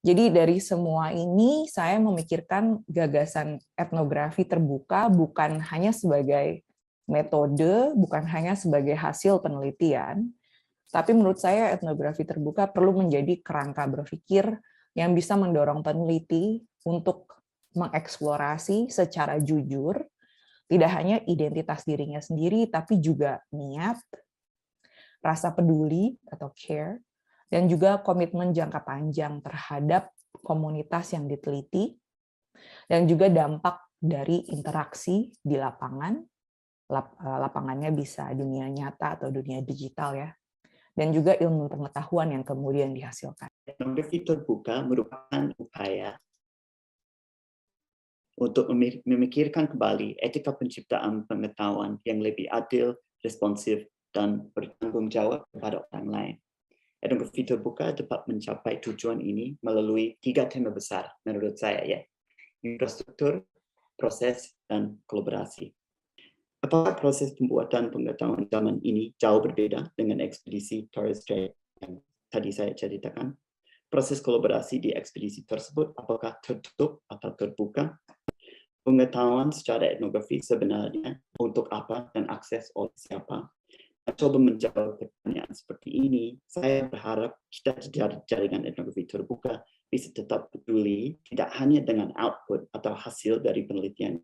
Jadi dari semua ini saya memikirkan gagasan etnografi terbuka bukan hanya sebagai metode, bukan hanya sebagai hasil penelitian, tapi menurut saya etnografi terbuka perlu menjadi kerangka berpikir yang bisa mendorong peneliti untuk mengeksplorasi secara jujur, tidak hanya identitas dirinya sendiri, tapi juga niat, rasa peduli atau care, dan juga komitmen jangka panjang terhadap komunitas yang diteliti, dan juga dampak dari interaksi di lapangan. Lapangannya bisa dunia nyata atau dunia digital ya, dan juga ilmu pengetahuan yang kemudian dihasilkan. Etnografi terbuka merupakan upaya untuk memikirkan kembali etika penciptaan pengetahuan yang lebih adil, responsif, dan bertanggung jawab kepada orang lain. Etnografi terbuka dapat mencapai tujuan ini melalui 3 tema besar menurut saya, ya: infrastruktur, proses, dan kolaborasi. Apakah proses pembuatan pengetahuan zaman ini jauh berbeda dengan ekspedisi Torres Strait yang tadi saya ceritakan? Proses kolaborasi di ekspedisi tersebut apakah tertutup atau terbuka? Pengetahuan secara etnografi sebenarnya untuk apa dan akses oleh siapa? Coba menjawab pertanyaan seperti ini, saya berharap kita di jaringan etnografi terbuka bisa tetap peduli tidak hanya dengan output atau hasil dari penelitian,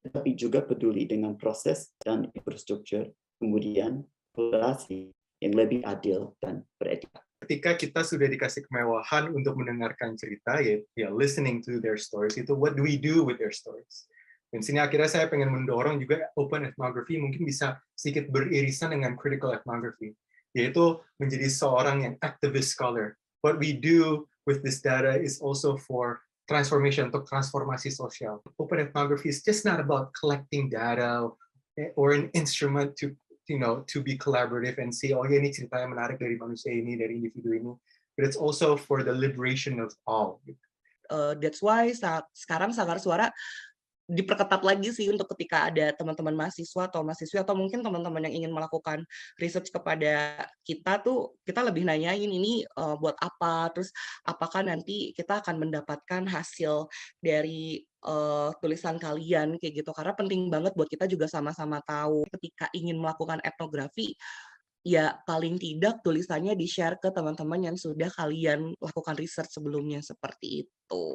tetapi juga peduli dengan proses dan infrastruktur, kemudian kolaborasi yang lebih adil dan beretika. Ketika kita sudah dikasih kemewahan untuk mendengarkan cerita, ya listening to their stories, itu what do we do with their stories? Dan sini akhirnya saya pengen mendorong juga open ethnography mungkin bisa sedikit beririsan dengan critical ethnography, yaitu menjadi seorang yang activist scholar. What we do with this data is also for transformation, untuk transformasi sosial. Open ethnography is just not about collecting data or an instrument to be collaborative and see, oh ya ini ceritanya menarik dari manusia ini, dari individu ini, but it's also for the liberation of all. That's why sekarang Sanggar Suara diperketat lagi sih untuk ketika ada teman-teman mahasiswa atau mahasiswi atau mungkin teman-teman yang ingin melakukan research kepada kita tuh, kita lebih nanyain ini buat apa, terus apakah nanti kita akan mendapatkan hasil dari tulisan kalian kayak gitu, karena penting banget buat kita juga sama-sama tahu ketika ingin melakukan etnografi, ya paling tidak tulisannya di-share ke teman-teman yang sudah kalian lakukan research sebelumnya seperti itu.